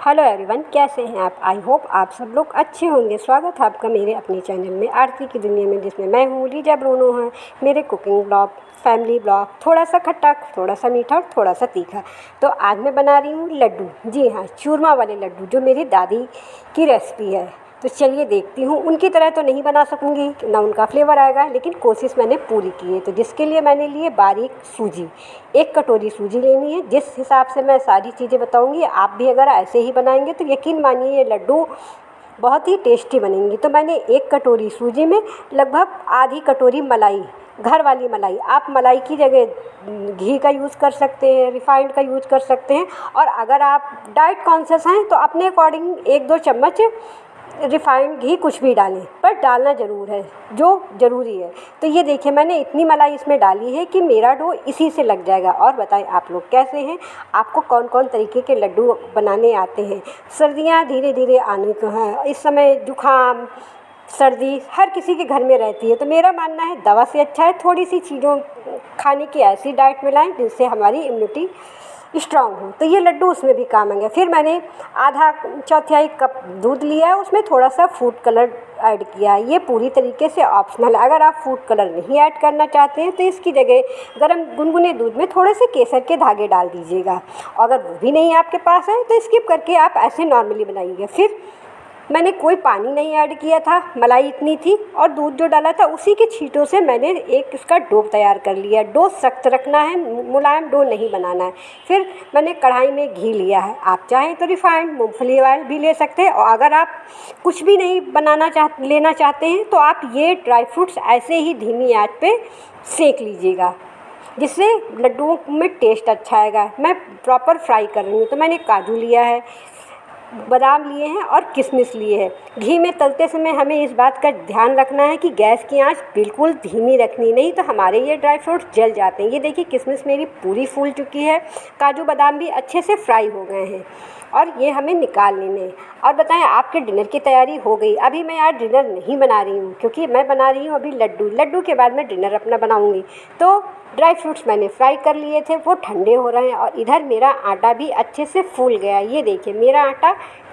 Hello everyone, कैसे हैं आप। आई होप आप सब लोग अच्छे होंगे। स्वागत है आपका मेरे अपने चैनल में आरती की दुनिया में, जिसमें मैं हूँ लीजा ब्रूनो। है मेरे कुकिंग ब्लॉग, फैमिली ब्लॉग, थोड़ा सा खट्टा, थोड़ा सा मीठा और थोड़ा सा तीखा। तो आज मैं बना रही हूँ लड्डू। जी हाँ, चूरमा वाले लड्डू, जो मेरी दादी की रेसिपी है। तो चलिए देखती हूँ। उनकी तरह तो नहीं बना सकूँगी, ना उनका फ्लेवर आएगा, लेकिन कोशिश मैंने पूरी की है। तो जिसके लिए मैंने लिए बारीक सूजी, 1 कटोरी सूजी लेनी है। जिस हिसाब से मैं सारी चीज़ें बताऊँगी, आप भी अगर ऐसे ही बनाएंगे तो यकीन मानिए ये लड्डू बहुत ही टेस्टी बनेंगी। तो मैंने 1 कटोरी सूजी में लगभग आधी कटोरी मलाई, घर वाली मलाई, आप मलाई की जगह घी का यूज़ कर सकते हैं, रिफाइंड का यूज़ कर सकते हैं। और अगर आप डाइट कॉन्शियस हैं तो अपने अकॉर्डिंग 1-2 चम्मच रिफाइंड घी कुछ भी डालें, पर डालना ज़रूर है, जो ज़रूरी है। तो ये देखिए, मैंने इतनी मलाई इसमें डाली है कि मेरा डो इसी से लग जाएगा। और बताएं आप लोग कैसे हैं, आपको कौन कौन तरीके के लड्डू बनाने आते हैं। सर्दियाँ धीरे धीरे आने को हैं, इस समय जुकाम सर्दी हर किसी के घर में रहती है। तो मेरा मानना है दवा से अच्छा है थोड़ी सी चीज़ों खाने की ऐसी डाइट में लाएँ जिनसे हमारी इम्यूनिटी स्ट्रांग हो। तो ये लड्डू उसमें भी काम आएंगे। फिर मैंने आधा चौथाई कप दूध लिया है, उसमें थोड़ा सा फूड कलर ऐड किया है। ये पूरी तरीके से ऑप्शनल है। अगर आप फूड कलर नहीं ऐड करना चाहते हैं तो इसकी जगह गर्म गुनगुने दूध में थोड़े से केसर के धागे डाल दीजिएगा। अगर वो भी नहीं आपके पास है तो स्किप करके आप ऐसे नॉर्मली बनाइए। फिर मैंने कोई पानी नहीं ऐड किया था, मलाई इतनी थी और दूध जो डाला था उसी के छींटों से मैंने एक इसका डो तैयार कर लिया। डो सख्त रखना है, मुलायम डो नहीं बनाना है। फिर मैंने कढ़ाई में घी लिया है, आप चाहें तो रिफाइंड मूंगफली ऑयल भी ले सकते हैं। और अगर आप कुछ भी नहीं लेना चाहते हैं तो आप ये ड्राई फ्रूट्स ऐसे ही धीमी आंच पे सेक लीजिएगा, जिससे लड्डुओं में टेस्ट अच्छा आएगा। मैं प्रॉपर फ्राई कर रही हूँ। तो मैंने काजू लिया है, बादाम लिए हैं और किशमिश लिए हैं। घी में तलते समय हमें इस बात का ध्यान रखना है कि गैस की आंच बिल्कुल धीमी रखनी, नहीं तो हमारे ये ड्राई फ्रूट्स जल जाते हैं। ये देखिए, किशमिश मेरी पूरी फूल चुकी है, काजू बादाम भी अच्छे से फ्राई हो गए हैं और ये हमें निकाल लेने हैं। और बताएं, आपके डिनर की तैयारी हो गई। अभी मैं आज डिनर नहीं बना रही हूँ, क्योंकि मैं बना रही हूँ अभी लड्डू के बाद मैं डिनर अपना बनाऊँगी। तो ड्राई फ्रूट्स मैंने फ्राई कर लिए थे, वो ठंडे हो रहे हैं और इधर मेरा आटा भी अच्छे से फूल गया। ये देखिए, मेरा आटा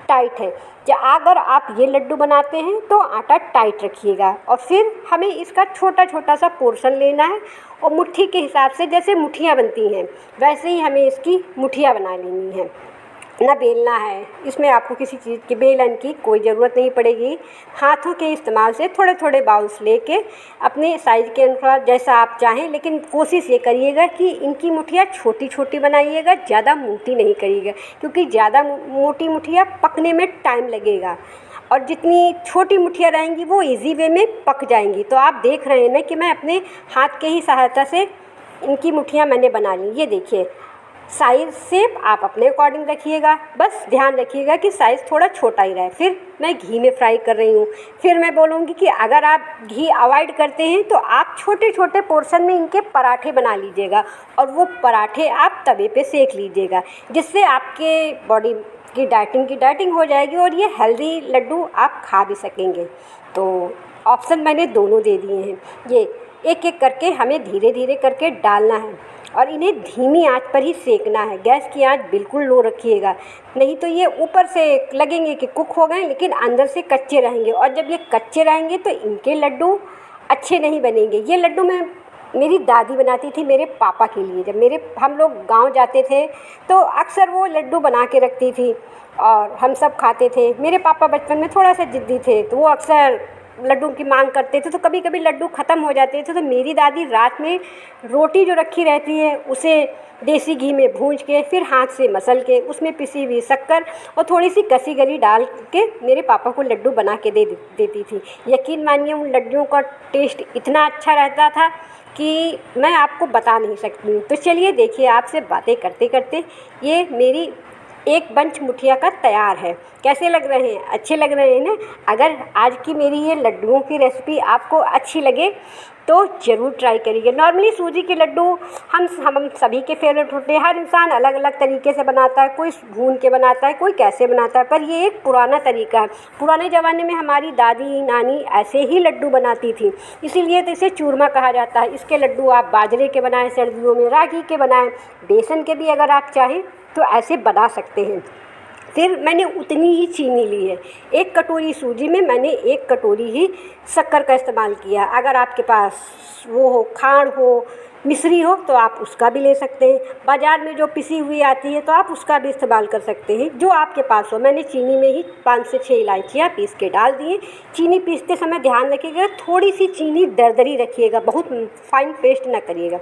टाइट है। अगर आप ये लड्डू बनाते हैं तो आटा टाइट रखिएगा। और फिर हमें इसका छोटा छोटा सा पोर्शन लेना है और मुट्ठी के हिसाब से, जैसे मुठियाँ बनती हैं वैसे ही हमें इसकी मुठियाँ बना लेनी है, ना बेलना है। इसमें आपको किसी चीज़ की बेलन की कोई ज़रूरत नहीं पड़ेगी। हाथों के इस्तेमाल से थोड़े थोड़े बाउल्स लेके अपने साइज़ के अनुसार जैसा आप चाहें, लेकिन कोशिश ये करिएगा कि इनकी मुठियाँ छोटी छोटी बनाइएगा, ज़्यादा मोटी नहीं करिएगा, क्योंकि ज़्यादा मोटी मुठियाँ पकने में टाइम लगेगा और जितनी छोटी मुठियाँ रहेंगी वो इजी वे में पक जाएंगी। तो आप देख रहे हैं ना कि मैं अपने हाथ के ही सहायता से इनकी मुठियाँ मैंने बना ली। ये देखिए, साइज़ शेप आप अपने अकॉर्डिंग रखिएगा, बस ध्यान रखिएगा कि साइज़ थोड़ा छोटा ही रहे। फिर मैं घी में फ्राई कर रही हूँ। फिर मैं बोलूँगी कि अगर आप घी अवॉइड करते हैं तो आप छोटे छोटे पोर्शन में इनके पराठे बना लीजिएगा और वो पराठे आप तवे पे सेक लीजिएगा, जिससे आपके बॉडी की डाइटिंग हो जाएगी और ये हेल्दी लड्डू आप खा भी सकेंगे। तो ऑप्शन मैंने दोनों दे दिए हैं। ये एक एक करके हमें धीरे धीरे करके डालना है और इन्हें धीमी आंच पर ही सेकना है। गैस की आंच बिल्कुल लो रखिएगा, नहीं तो ये ऊपर से लगेंगे कि कुक हो गए, लेकिन अंदर से कच्चे रहेंगे। और जब ये कच्चे रहेंगे तो इनके लड्डू अच्छे नहीं बनेंगे। ये लड्डू मेरी दादी बनाती थी मेरे पापा के लिए। जब हम लोग गांव जाते थे तो अक्सर वो लड्डू बना के रखती थी और हम सब खाते थे। मेरे पापा बचपन में थोड़ा सा ज़िद्दी थे, तो वो अक्सर लड्डू की मांग करते थे, तो कभी कभी लड्डू ख़त्म हो जाते थे। तो मेरी दादी रात में रोटी जो रखी रहती है उसे देसी घी में भूंज के, फिर हाथ से मसल के उसमें पिसी हुई शक्कर और थोड़ी सी कसी गरी डाल के मेरे पापा को लड्डू बना के देती थी। यकीन मानिए, उन लड्डुओं का टेस्ट इतना अच्छा रहता था कि मैं आपको बता नहीं सकती हूँ। तो चलिए देखिए, आपसे बातें करते करते ये मेरी एक बंच मुठिया का तैयार है। कैसे लग रहे हैं, अच्छे लग रहे हैं ना। अगर आज की मेरी ये लड्डुओं की रेसिपी आपको अच्छी लगे तो ज़रूर ट्राई करिए। नॉर्मली सूजी के लड्डू हम सभी के फेवरेट होते हैं। हर इंसान अलग अलग तरीके से बनाता है, कोई भून के बनाता है, कोई कैसे बनाता है, पर ये एक पुराना तरीका है। पुराने ज़माने में हमारी दादी नानी ऐसे ही लड्डू बनाती थी, इसीलिए तो इसे चूरमा कहा जाता है। इसके लड्डू आप बाजरे के बनाएं, सर्दियों में रागी के बनाएं, बेसन के भी अगर आप चाहें तो ऐसे बना सकते हैं। फिर मैंने उतनी ही चीनी ली है। 1 कटोरी सूजी में मैंने 1 कटोरी ही शक्कर का इस्तेमाल किया। अगर आपके पास वो हो, खांड हो, मिश्री हो, तो आप उसका भी ले सकते हैं। बाज़ार में जो पिसी हुई आती है तो आप उसका भी इस्तेमाल कर सकते हैं, जो आपके पास हो। मैंने चीनी में ही 5 से 6 इलायचियाँ पीस के डाल दी। चीनी पीसते समय ध्यान रखिएगा, थोड़ी सी चीनी दरदरी रखिएगा, बहुत फाइन पेस्ट ना करिएगा।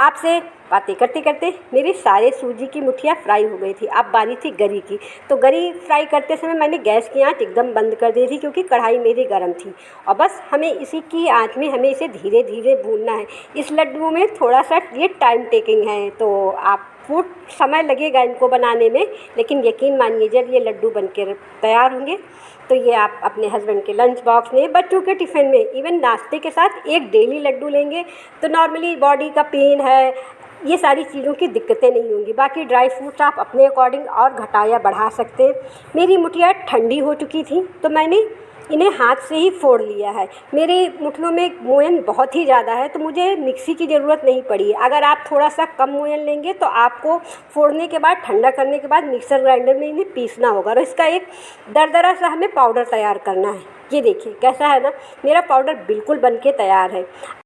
आपसे बातें करते करते मेरी सारे सूजी की मुठियाँ फ्राई हो गई थी। अब बारी थी गरी की। तो गरी फ्राई करते समय मैंने गैस की आंच एकदम बंद कर दी थी, क्योंकि कढ़ाई मेरी गर्म थी। और बस हमें इसी की आंच में हमें इसे धीरे धीरे भूनना है। इस लड्डू में थोड़ा सा ये टाइम टेकिंग है, तो आपको समय लगेगा इनको बनाने में, लेकिन यकीन मानिए जब ये लड्डू बन के तैयार होंगे तो ये आप अपने हस्बैंड के लंच बॉक्स में, बच्चों के टिफ़िन में, इवन नाश्ते के साथ एक डेली लड्डू लेंगे तो नॉर्मली बॉडी का पेन है, ये सारी चीज़ों की दिक्कतें नहीं होंगी। बाकी ड्राई फ्रूट्स आप अपने अकॉर्डिंग और घटा या बढ़ा सकते हैं। मेरी मुठियाँ ठंडी हो चुकी थी तो मैंने इन्हें हाथ से ही फोड़ लिया है। मेरी मुठियों में मोयन बहुत ही ज़्यादा है, तो मुझे मिक्सी की ज़रूरत नहीं पड़ी। अगर आप थोड़ा सा कम मोयन लेंगे तो आपको फोड़ने के बाद, ठंडा करने के बाद मिक्सर ग्राइंडर में इन्हें पीसना होगा और इसका एक दरदरा सा हमें पाउडर तैयार करना है। ये देखिए कैसा है ना, मेरा पाउडर बिल्कुल बन के तैयार है।